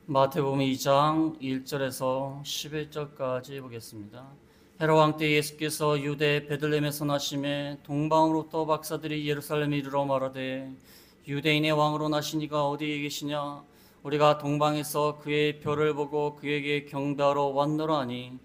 마태복음 2장 1절에서 11절까지 보겠습니다. 헤롯 왕 때 예수께서 유대 베들레헴에서 나심에 동방으로부터 박사들이 예루살렘에 이르러 말하되 유대인의 왕으로 나신 이가 어디에 계시냐? 우리가 동방에서 그의 별을 보고 그에게 경배하러 왔노라 하니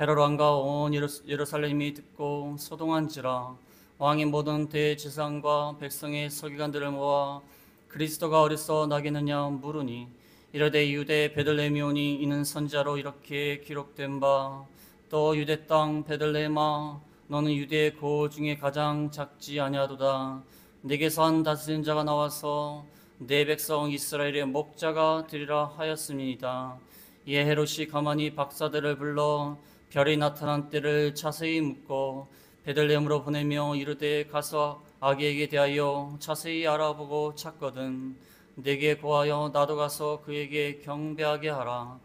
헤롯 왕과 온 예루살렘이 듣고 소동한지라. 왕이 모든 대제사장과 백성의 서기관들을 모아 그리스도가 어디서 나겠느냐 물으니 이르되 유대 베들레헴이오니 이는 선지자로 이렇게 기록된 바 또 유대 땅 베들레헴아 너는 유대 고 중에 가장 작지 아니하도다. 내게서 한 다스린 자가 나와서 내 백성 이스라엘의 목자가 되리라 하였음이니이다. 이에 헤롯이 가만히 박사들을 불러 별이 나타난 때를 자세히 묻고 베들레헴으로 보내며 이르되 가서 아기에게 대하여 자세히 알아보고 찾거든 내게 고하여 나도 가서 그에게 경배하게 하라.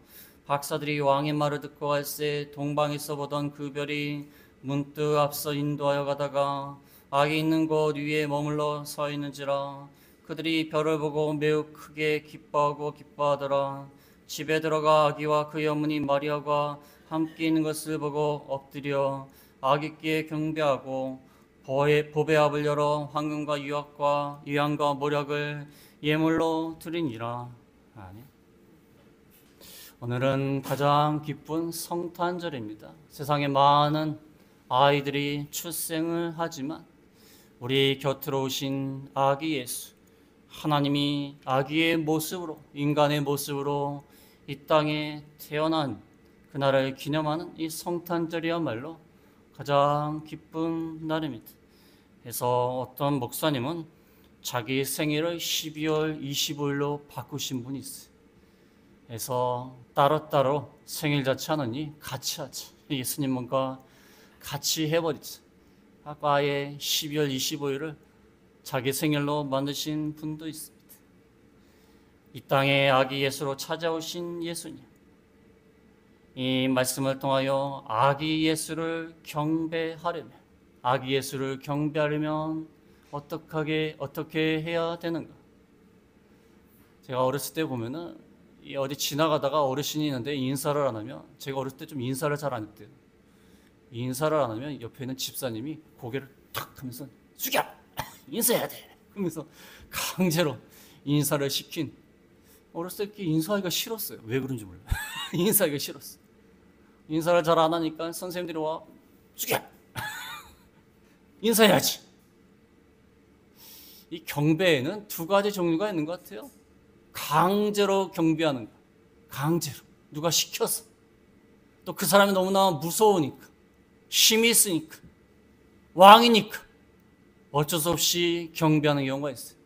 박사들이 왕의 말을 듣고 갈새 동방에서 보던 그 별이 문득 앞서 인도하여 가다가 아기 있는 곳 위에 머물러 서 있는지라. 그들이 별을 보고 매우 크게 기뻐하더라. 집에 들어가 아기와 그의 어머니 마리아가 함께 있는 것을 보고 엎드려 아기께 경배하고 보배 앞을 열어 황금과 유향과 모략을 예물로 드리니라. 아멘. 오늘은 가장 기쁜 성탄절입니다. 세상에 많은 아이들이 출생을 하지만 우리 곁으로 오신 아기 예수, 하나님이 아기의 모습으로, 인간의 모습으로 이 땅에 태어난 그날을 기념하는 이 성탄절이야말로 가장 기쁜 날입니다. 그래서 어떤 목사님은 자기 생일을 12월 25일로 바꾸신 분이 있어요. 그래서 따로따로 생일 자체 하느니 같이 하자. 예수님과 같이 해버리자. 아예 12월 25일을 자기 생일로 만드신 분도 있습니다. 이 땅에 아기 예수로 찾아오신 예수님. 이 말씀을 통하여 아기 예수를 경배하려면, 아기 예수를 경배하려면 어떻게 해야 되는가? 제가 어렸을 때 보면은 어디 지나가다가 어르신이 있는데 인사를 안 하면, 제가 어렸을 때 좀 인사를 잘 안 했대요. 인사를 안 하면 옆에 있는 집사님이 고개를 탁 하면서 숙여! 인사해야 돼! 그러면서 강제로 인사를 시킨, 어렸을 때 인사하기가 싫었어요. 왜 그런지 몰라요. 인사하기가 싫었어. 인사를 잘 안 하니까 선생님들이 와, 숙여! 인사해야지. 이 경배에는 두 가지 종류가 있는 것 같아요. 강제로 경배하는 거. 강제로. 누가 시켜서. 또 그 사람이 너무나 무서우니까. 힘이 있으니까. 왕이니까. 어쩔 수 없이 경배하는 경우가 있어요.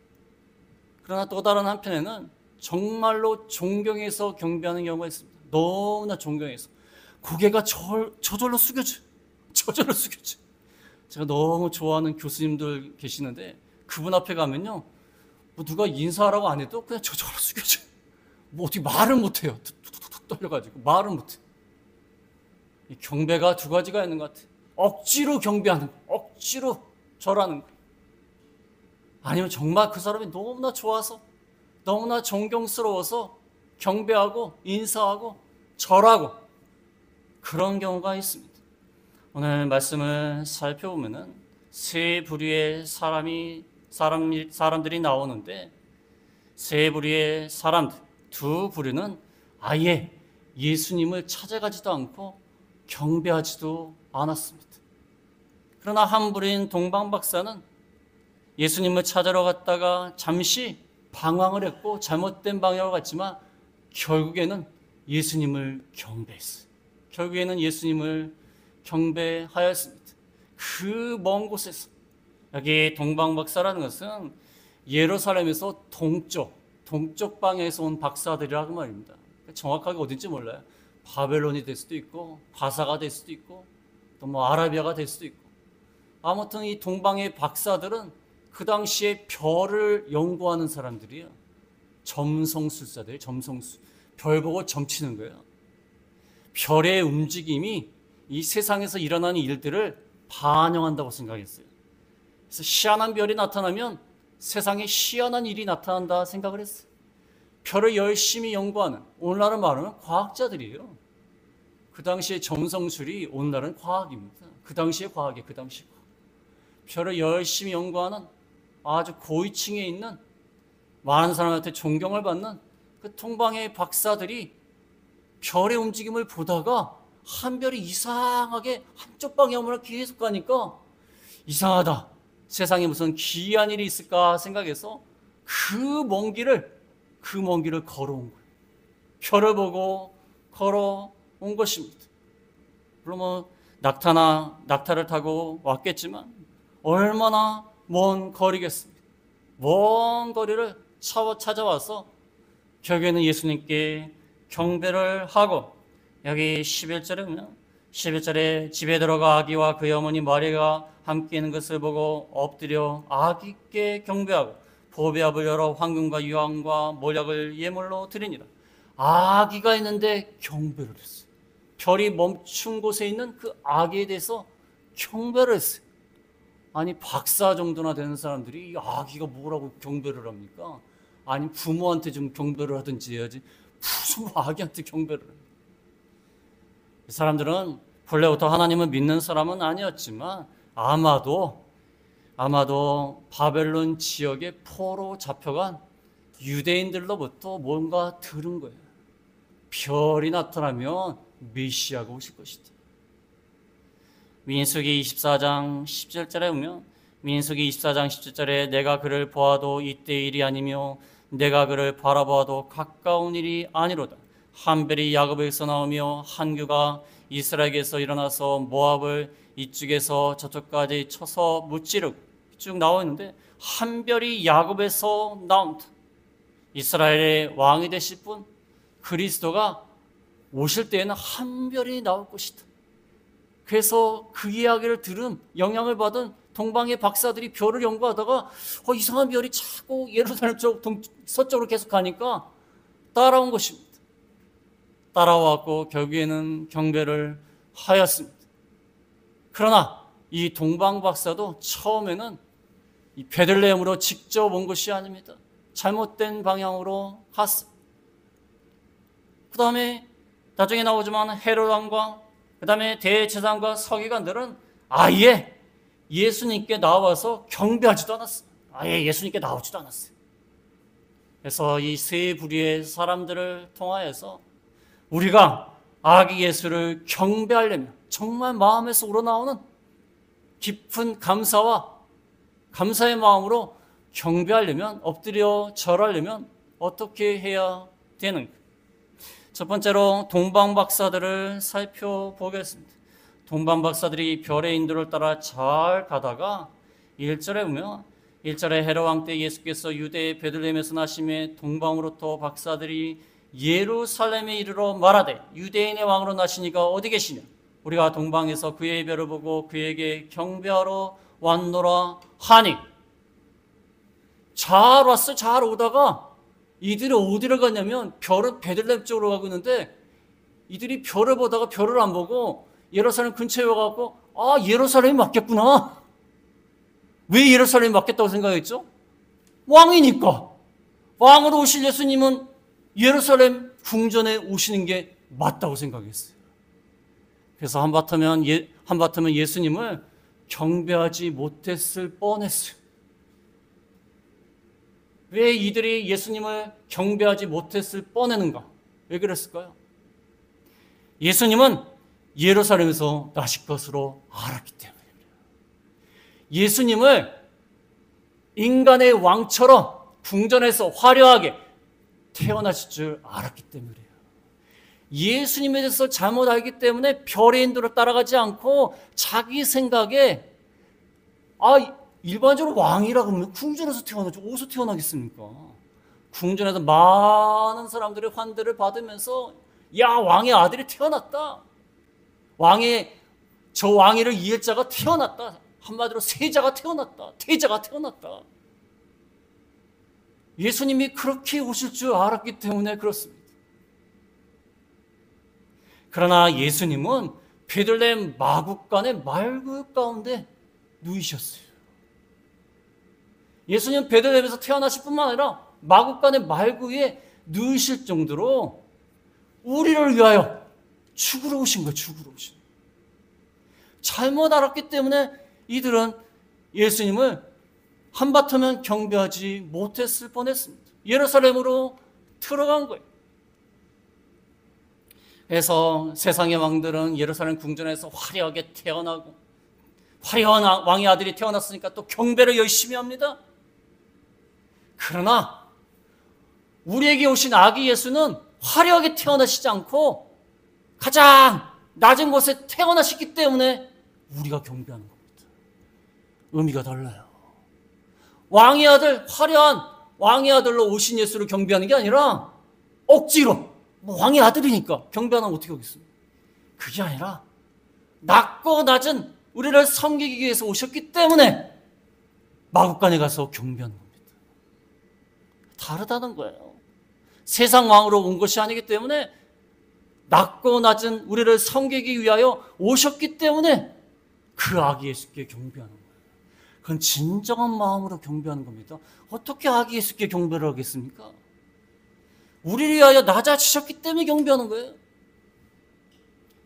그러나 또 다른 한편에는 정말로 존경해서 경배하는 경우가 있습니다. 너무나 존경해서. 고개가 저절로 숙여져요. 저절로 숙여져요. 제가 너무 좋아하는 교수님들 계시는데 그분 앞에 가면요. 뭐 누가 인사하라고 안 해도 그냥 저절로 숙여져요. 뭐 어떻게 말을 못해요. 툭툭툭 떨려가지고 말을 못해요. 이 경배가 두 가지가 있는 것 같아요. 억지로 경배하는 거, 억지로 절하는 거. 아니면 정말 그 사람이 너무나 좋아서, 너무나 존경스러워서 경배하고 인사하고 절하고 그런 경우가 있습니다. 오늘 말씀을 살펴보면은 세 부류의 사람들이 나오는데 세 부류의 사람들, 두 부류는 아예 예수님을 찾아가지도 않고 경배하지도 않았습니다. 그러나 한 부류인 동방박사는 예수님을 찾으러 갔다가 잠시 방황을 했고 잘못된 방향으로 갔지만 결국에는 예수님을 경배했어요. 결국에는 예수님을 경배하였습니다. 그 먼 곳에서, 여기 동방박사라는 것은 예루살렘에서 동쪽 방에서 온 박사들이라고 말입니다. 정확하게 어딘지 몰라요. 바벨론이 될 수도 있고 바사가 될 수도 있고 또 뭐 아라비아가 될 수도 있고, 아무튼 이 동방의 박사들은 그 당시에 별을 연구하는 사람들이에요. 점성술사들, 점성술. 별 보고 점치는 거예요. 별의 움직임이 이 세상에서 일어나는 일들을 반영한다고 생각했어요. 그래서 희한한 별이 나타나면 세상에 희한한 일이 나타난다 생각을 했어요. 별을 열심히 연구하는, 오늘날은 말하면 과학자들이에요. 그 당시에 점성술이 오늘날은 과학입니다. 그 당시에 과학이에요. 그 당시에 과학. 별을 열심히 연구하는 아주 고위층에 있는 많은 사람한테 존경을 받는 그 동방의 박사들이 별의 움직임을 보다가 한 별이 이상하게 한쪽 방향으로 계속 가니까 이상하다. 세상에 무슨 기이한 일이 있을까 생각해서 그 먼 길을 걸어온 거예요. 별을 보고 걸어온 것입니다. 물론 뭐 낙타를 타고 왔겠지만 얼마나 먼 거리겠습니까? 먼 거리를 찾아와서 결국에는 예수님께 경배를 하고, 여기 11절에 보면 11절에 집에 들어가 아기와 그의 어머니 마리아가 함께 있는 것을 보고 엎드려 아기께 경배하고 보배압을 열어 황금과 유황과 몰약을 예물로 드리니라. 아기가 있는데 경배를 했어요. 별이 멈춘 곳에 있는 그 아기에 대해서 경배를 했어요. 아니 박사 정도나 되는 사람들이 이 아기가 뭐라고 경배를 합니까? 아니 부모한테 좀 경배를 하든지 해야지 무슨 아기한테 경배를 합니까? 이 사람들은 본래부터 하나님을 믿는 사람은 아니었지만 아마도 바벨론 지역에 포로 잡혀간 유대인들로부터 뭔가 들은 거예요. 별이 나타나면 메시아가 오실 것이다. 민수기 24장 17절에 보면 민수기 24장 17절에 내가 그를 보아도 이때 일이 아니며 내가 그를 바라보아도 가까운 일이 아니로다. 한 별이 야곱에서 나오며 한 규가 이스라엘에게서 일어나서 모압을 이쪽에서 저쪽까지 쳐서 무찌르고 쭉 나와 있는데 한 별이 야곱에서 나온다. 이스라엘의 왕이 되실 분 그리스도가 오실 때에는 한 별이 나올 것이다. 그래서 그 이야기를 들은 영향을 받은 동방의 박사들이 별을 연구하다가 이상한 별이 자꾸 예루살렘 쪽 서쪽으로 계속 가니까 따라온 것입니다. 따라와서 결국에는 경배를 하였습니다. 그러나 이 동방 박사도 처음에는 이 베들레헴으로 직접 온 것이 아닙니다. 잘못된 방향으로 갔어. 그 다음에 나중에 나오지만 헤롯 왕과 그 다음에 대제사장과 서기관들은 아예 예수님께 나와서 경배하지도 않았어요. 아예 예수님께 나오지도 않았어요. 그래서 이 세 부류의 사람들을 통하여서 우리가 아기 예수를 경배하려면 정말 마음에서 우러나오는 깊은 감사의 마음으로 경배하려면, 엎드려 절하려면 어떻게 해야 되는가? 첫 번째로 동방 박사들을 살펴보겠습니다. 동방 박사들이 별의 인도를 따라 잘 가다가 1절에 보면 1절에 헤롯 왕 때 예수께서 유대의 베들레헴에서 나심에 동방으로부터 박사들이 예루살렘에 이르러 말하되 유대인의 왕으로 나시니가 어디 계시냐? 우리가 동방에서 그의 별을 보고 그에게 경배하러 왔노라 하니. 잘 왔어. 잘 오다가 이들이 어디를 갔냐면 별은 베들레헴 쪽으로 가고 있는데 이들이 별을 보다가 별을 안 보고 예루살렘 근처에 와갖고 예루살렘이 맞겠구나. 왜 예루살렘이 맞겠다고 생각했죠? 왕이니까. 왕으로 오실 예수님은 예루살렘 궁전에 오시는 게 맞다고 생각했어요. 그래서 한바탕은 예수님을 경배하지 못했을 뻔했어요. 왜 이들이 예수님을 경배하지 못했을 뻔했는가? 왜 그랬을까요? 예수님은 예루살렘에서 나실 것으로 알았기 때문에 그래요. 예수님을 인간의 왕처럼 궁전에서 화려하게 태어나실 줄 알았기 때문에 그래요. 예수님에 대해서 잘못 알기 때문에 별의 인도를 따라가지 않고 자기 생각에 일반적으로 왕이라고 하면 궁전에서 태어나죠. 어디서 태어나겠습니까? 궁전에서 많은 사람들의 환대를 받으면서 왕의 아들이 태어났다. 저 왕위를 이을 자가 태어났다. 한마디로 세자가 태어났다. 태자가 태어났다. 예수님이 그렇게 오실 줄 알았기 때문에 그렇습니다. 그러나 예수님은 베들레헴 마구간의 말구 가운데 누이셨어요. 예수님은 베들레헴에서 태어나실 뿐만 아니라 마구간의 말구에 누우실 정도로 우리를 위하여 죽으러 오신 거예요. 죽으러 오신 거예요. 잘못 알았기 때문에 이들은 예수님을 한바탕은 경배하지 못했을 뻔했습니다. 예루살렘으로 들어간 거예요. 그래서 세상의 왕들은 예루살렘 궁전에서 화려하게 태어나고 화려한 왕의 아들이 태어났으니까 또 경배를 열심히 합니다. 그러나 우리에게 오신 아기 예수는 화려하게 태어나시지 않고 가장 낮은 곳에 태어나셨기 때문에 우리가 경배하는 겁니다. 의미가 달라요. 왕의 아들, 화려한 왕의 아들로 오신 예수를 경배하는 게 아니라 억지로 왕의 아들이니까 경배하면 어떻게 하겠습니까? 그게 아니라 낮고 낮은 우리를 섬기기 위해서 오셨기 때문에 마구간에 가서 경배하는 겁니다. 다르다는 거예요. 세상 왕으로 온 것이 아니기 때문에 낮고 낮은 우리를 섬기기 위하여 오셨기 때문에 그 아기 예수께 경배하는 거예요. 그건 진정한 마음으로 경배하는 겁니다. 어떻게 아기 예수께 경배를 하겠습니까? 우리를 위하여 낮아지셨기 때문에 경배하는 거예요.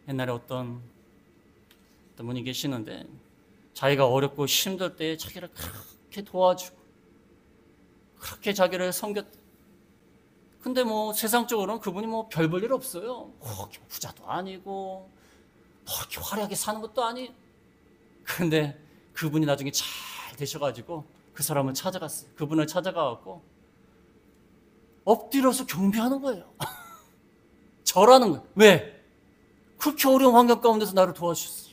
옛날에 어떤 분이 계시는데 자기가 어렵고 힘들 때 자기를 그렇게 도와주고 그렇게 자기를 섬겼다. 근데 뭐 세상적으로는 그분이 뭐 별 볼 일 없어요. 부자도 아니고 이렇게 화려하게 사는 것도 아니에요. 그런데 그분이 나중에 잘 되셔가지고 그 사람을 찾아갔어요. 그분을 찾아가갖고 엎드려서 경배하는 거예요. 절하는 거예요. 왜? 그렇게 어려운 환경 가운데서 나를 도와주셨어요.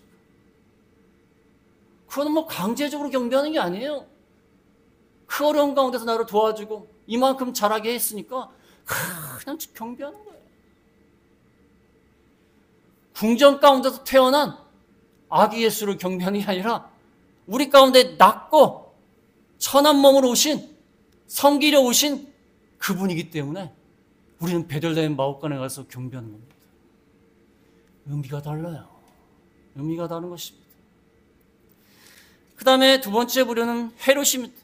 그건 뭐 강제적으로 경배하는 게 아니에요. 그 어려운 가운데서 나를 도와주고 이만큼 잘하게 했으니까 그냥 경배하는 거예요. 궁전 가운데서 태어난 아기 예수를 경배하는 게 아니라 우리 가운데 낮고 천한 몸으로 오신 섬기려 오신 그분이기 때문에 우리는 베들레헴 마구간에 가서 경배하는 겁니다. 의미가 달라요. 의미가 다른 것입니다. 그 다음에 두 번째 부류는 헤롯입니다.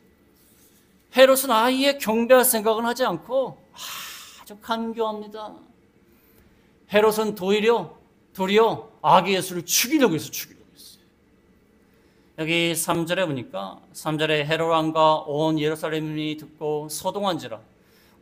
헤롯은 아예 경배할 생각은 하지 않고 아주 간교합니다. 헤롯은 도리어 아기 예수를 죽이려고 했어요. 여기 3절에 보니까 3절에 헤롯 왕과 온 예루살렘이 듣고 소동한지라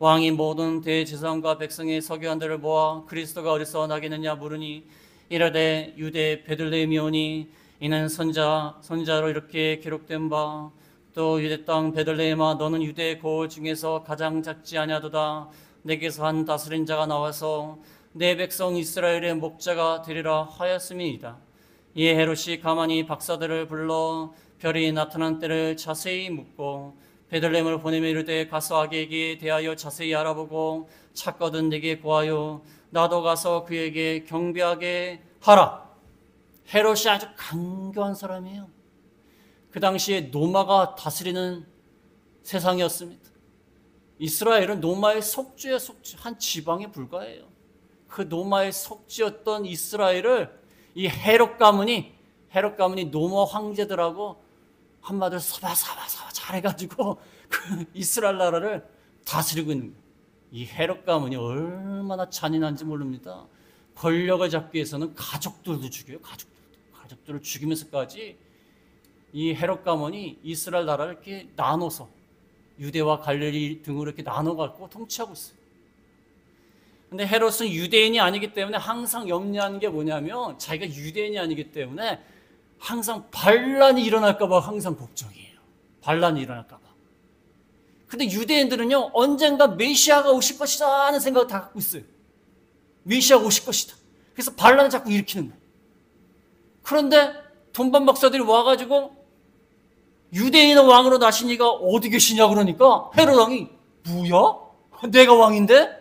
왕이 모든 대제사장과 백성의 서기관들을 모아 그리스도가 어디서 나겠느냐 물으니 이르되 유대 베들레헴이오니 이는 선자로 이렇게 기록된 바 또 유대 땅 베들레헴아 너는 유대 고을 중에서 가장 작지 아니하도다 내게서 한 다스린 자가 나와서 내 백성 이스라엘의 목자가 되리라 하였음이니이다. 이에 헤롯이 가만히 박사들을 불러 별이 나타난 때를 자세히 묻고 베들레헴을 보내며 이르되 가서 아기에게 대하여 자세히 알아보고 찾거든 내게 구하여 나도 가서 그에게 경배하게 하라. 헤롯이 아주 간교한 사람이에요. 그 당시에 노마가 다스리는 세상이었습니다. 이스라엘은 노마의 속주예요. 속주. 한 지방에 불과해요. 그 노마의 속주였던 이스라엘을 이 헤롯 가문이 노마 황제들하고 한마디로 사바사바 잘해가지고 그 이스라엘 나라를 다스리고 있는 거예요. 이 헤롯 가문이 얼마나 잔인한지 모릅니다. 권력을 잡기 위해서는 가족들도 죽여요. 가족들을 죽이면서까지 이 헤롯 가문이 이스라엘 나라를 이렇게 나눠서 유대와 갈릴리 등으로 이렇게 나눠갖고 통치하고 있어요. 근데 헤롯은 유대인이 아니기 때문에 항상 염려하는 게 뭐냐면 자기가 유대인이 아니기 때문에 항상 반란이 일어날까 봐 항상 걱정이에요. 반란이 일어날까 봐. 근데 유대인들은요 언젠가 메시아가 오실 것이다 하는 생각을 다 갖고 있어요. 메시아가 오실 것이다. 그래서 반란을 자꾸 일으키는 거예요. 그런데 돈반 박사들이 와가지고 유대인의 왕으로 나신 이가 어디 계시냐 그러니까 헤롯 왕이 뭐야? 내가 왕인데?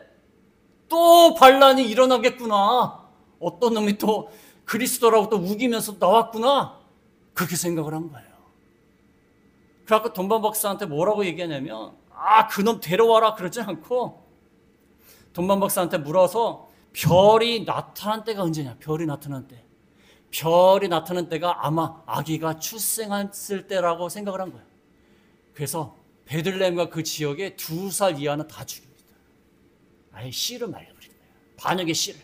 또 반란이 일어나겠구나. 어떤 놈이 또 그리스도라고 또 우기면서 나왔구나. 그렇게 생각을 한 거예요. 그래갖고 돈반 박사한테 뭐라고 얘기하냐면 그놈 데려와라 그러지 않고 돈반 박사한테 물어서 별이 나타난 때가 언제냐. 별이 나타난 때. 별이 나타난 때가 아마 아기가 출생했을 때라고 생각을 한 거예요. 그래서 베들레헴과 그 지역에 2살 이하는 다 죽입니다. 아예 씨를 말려버린 거예요. 반역의 씨를.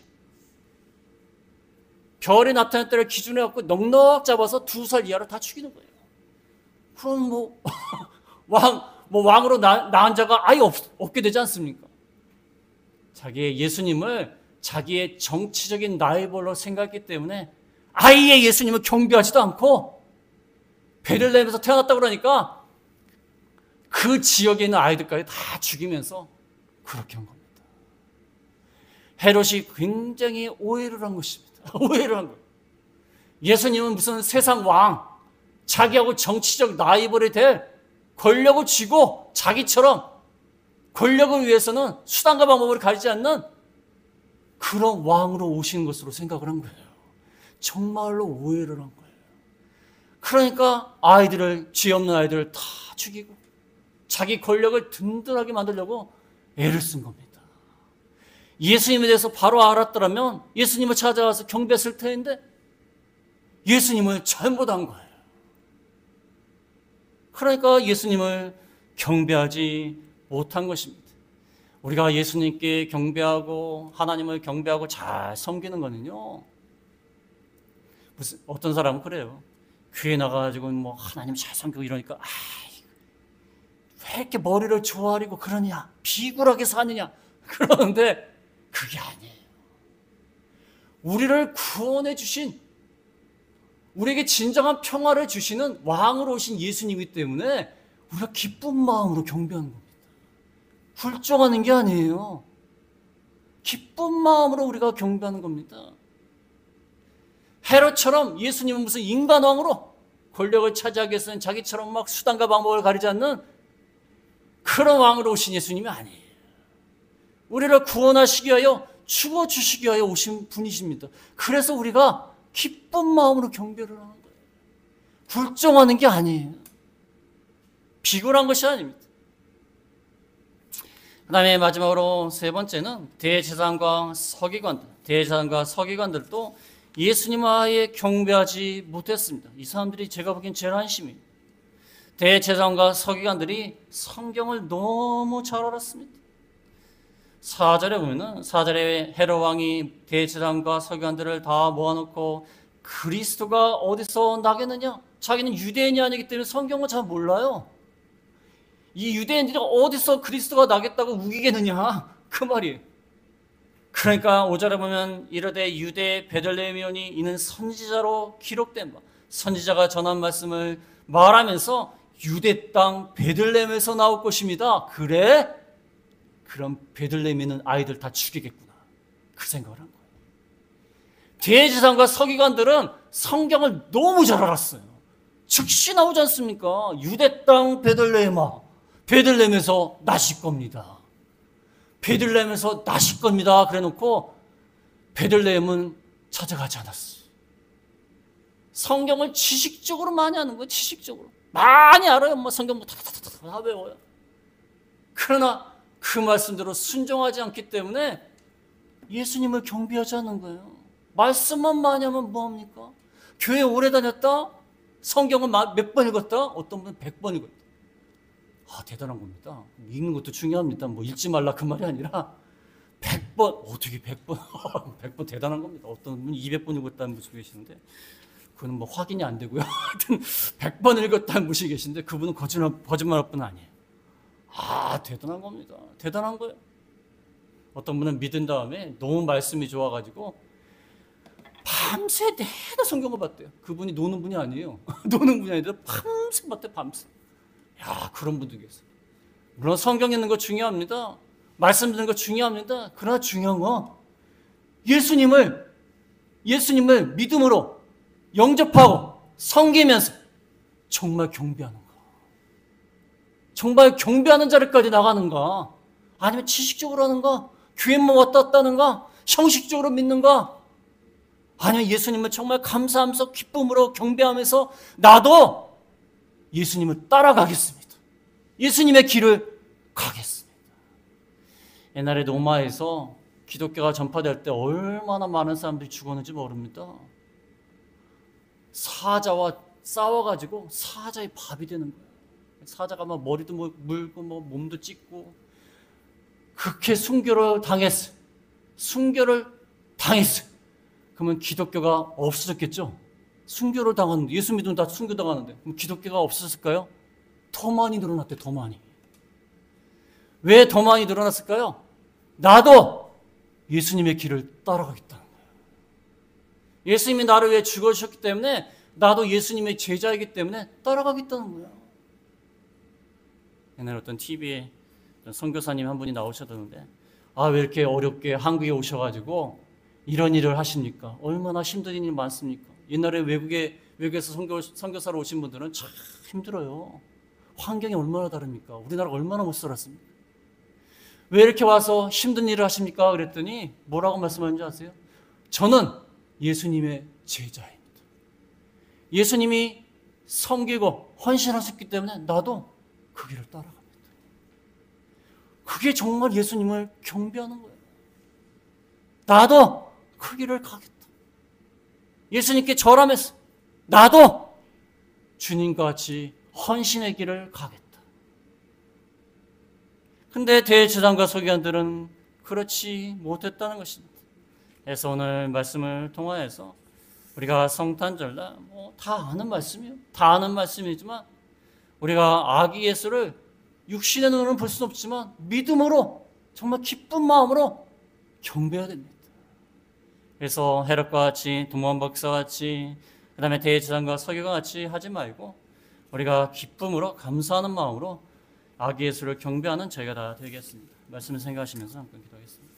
별이 나타날 때를 기준에 갖고 넉넉 잡아서 2살 이하로 다 죽이는 거예요. 그럼 왕으로 낳은 자가 아예 없게 되지 않습니까? 자기의 예수님을 자기의 정치적인 라이벌로 생각했기 때문에 아예 예수님을 경배하지도 않고 베들레헴에서 태어났다고 그러니까 그 지역에 있는 아이들까지 다 죽이면서 그렇게 한 겁니다. 헤롯이 굉장히 오해를 한 것입니다. 오해를 한 거예요. 예수님은 무슨 세상 왕, 자기하고 정치적 라이벌이 될 권력을 쥐고 자기처럼 권력을 위해서는 수단과 방법을 가리지 않는 그런 왕으로 오시는 것으로 생각을 한 거예요. 정말로 오해를 한 거예요. 그러니까 죄 없는 아이들을 다 죽이고 자기 권력을 든든하게 만들려고 애를 쓴 겁니다. 예수님에 대해서 바로 알았더라면 예수님을 찾아와서 경배했을 텐데 예수님을 잘못한 거예요. 그러니까 예수님을 경배하지 못한 것입니다. 우리가 예수님께 경배하고 하나님을 경배하고 잘 섬기는 거는요, 어떤 사람은 그래요. 교회 나가가지고 하나님 잘 섬기고 이러니까 왜 이렇게 머리를 조아리고 그러냐, 비굴하게 사느냐 그러는데 그게 아니에요. 우리를 구원해 주신, 우리에게 진정한 평화를 주시는 왕으로 오신 예수님이기 때문에 우리가 기쁜 마음으로 경배하는 겁니다. 훌쩍하는 게 아니에요. 기쁜 마음으로 우리가 경배하는 겁니다. 헤롯처럼 예수님은 무슨 인간왕으로 권력을 차지하기 위해서는 자기처럼 수단과 방법을 가리지 않는 그런 왕으로 오신 예수님이 아니에요. 우리를 구원하시기 위하여 죽어주시기 위하여 오신 분이십니다. 그래서 우리가 기쁜 마음으로 경배를 하는 거예요. 굴종하는 게 아니에요. 비굴한 것이 아닙니다. 그 다음에 마지막으로 세 번째는 대제사장과 서기관들도 예수님을 아예 경배하지 못했습니다. 이 사람들이 제가 보기엔 제일 한심해요. 대제사장과 서기관들이 성경을 너무 잘 알았습니다. 4절에 보면은 4절에 헤롯 왕이 대제사장과 서기관들을 다 모아놓고 그리스도가 어디서 나겠느냐? 자기는 유대인이 아니기 때문에 성경을 잘 몰라요. 이 유대인들이 어디서 그리스도가 나겠다고 우기겠느냐? 그 말이에요. 그러니까 5절에 보면 이르되 유대 베들레헴이오니 이는 선지자로 기록된 바, 선지자가 전한 말씀을 말하면서 유대 땅 베들레헴에서 나올 것입니다. 그래? 그럼 베들레헴에 있는 아이들 다 죽이겠구나. 그 생각을 한 거예요. 대제사장과 서기관들은 성경을 너무 잘 알았어요. 즉시 나오지 않습니까? 유대 땅 베들레헴아, 베들레헴에서 나실 겁니다. 베들레헴에서 나실 겁니다. 그래놓고 베들레헴은 찾아가지 않았어요. 성경을 지식적으로 많이 하는 거예요. 지식적으로 많이 알아요. 성경 다 외워요. 그러나 그 말씀대로 순종하지 않기 때문에 예수님을 경배하지 않는 거예요. 말씀만 많이 하면 뭐합니까? 교회 오래 다녔다? 성경을 몇 번 읽었다? 어떤 분은 100번 읽었다. 대단한 겁니다. 읽는 것도 중요합니다. 읽지 말라 그 말이 아니라 100번, 어떻게 100번? 100번 대단한 겁니다. 어떤 분은 200번 읽었다는 분이 계시는데 그건 확인이 안 되고요. 하여튼 100번 읽었다는 분이 계신데 그분은 거짓말할 뿐 아니에요. 대단한 겁니다. 대단한 거예요. 어떤 분은 믿은 다음에 너무 말씀이 좋아가지고 밤새 내내 성경을 봤대요. 그분이 노는 분이 아니에요. 노는 분이 아니라 밤새 봤대요. 밤새. 그런 분도 계세요. 물론 성경 읽는 거 중요합니다. 말씀 듣는 거 중요합니다. 그러나 중요한 건 예수님을 믿음으로 영접하고 섬기면서 정말 경배하는가? 정말 경배하는 자리까지 나가는가? 아니면 지식적으로 하는가? 교회만 왔다 갔다 하는가? 형식적으로 믿는가? 아니면 예수님을 정말 감사하면서 기쁨으로 경배하면서 나도 예수님을 따라가겠습니다. 예수님의 길을 가겠습니다. 옛날에 로마에서 기독교가 전파될 때 얼마나 많은 사람들이 죽었는지 모릅니다. 사자와 싸워가지고 사자의 밥이 되는 거예요. 사자가 머리도 물고 몸도 찢고 그렇게 순교를 당했어. 순교를 당했어. 그러면 기독교가 없어졌겠죠? 순교를 당하는데, 예수 믿으면 다 순교당하는데, 그럼 기독교가 없어졌을까요? 더 많이 늘어났대, 더 많이. 왜 더 많이 늘어났을까요? 나도 예수님의 길을 따라가겠다는 거예요. 예수님이 나를 위해 죽어주셨기 때문에 나도 예수님의 제자이기 때문에 따라가겠다는 거예요. 옛날에 어떤 TV에 선교사님 한 분이 나오셨는데, 왜 이렇게 어렵게 한국에 오셔가지고 이런 일을 하십니까? 얼마나 힘든 일이 많습니까? 옛날에 외국에서 선교사로 오신 분들은 참 힘들어요. 환경이 얼마나 다릅니까? 우리나라가 얼마나 못 살았습니까? 왜 이렇게 와서 힘든 일을 하십니까? 그랬더니 뭐라고 말씀하는지 아세요? 저는 예수님의 제자입니다. 예수님이 섬기고 헌신하셨기 때문에 나도 그 길을 따라갑니다. 그게 정말 예수님을 경배하는 거예요. 나도 그 길을 가겠다. 예수님께 절하면서 나도 주님과 같이 헌신의 길을 가겠다. 근데 대제사장과 서기관들은 그렇지 못했다는 것입니다. 그래서 오늘 말씀을 통하여서 우리가 성탄절날 다 아는 말씀이에요. 다 아는 말씀이지만 우리가 아기 예수를 육신의 눈으로는 볼 수는 없지만 믿음으로 정말 기쁜 마음으로 경배해야 됩니다. 그래서 헤롯과 같이 두모한 박사와 같이 그 다음에 대제사장과 서기관 같이 하지 말고 우리가 기쁨으로 감사하는 마음으로 아기 예수를 경배하는 저희가 다 되겠습니다. 말씀을 생각하시면서 함께 기도하겠습니다.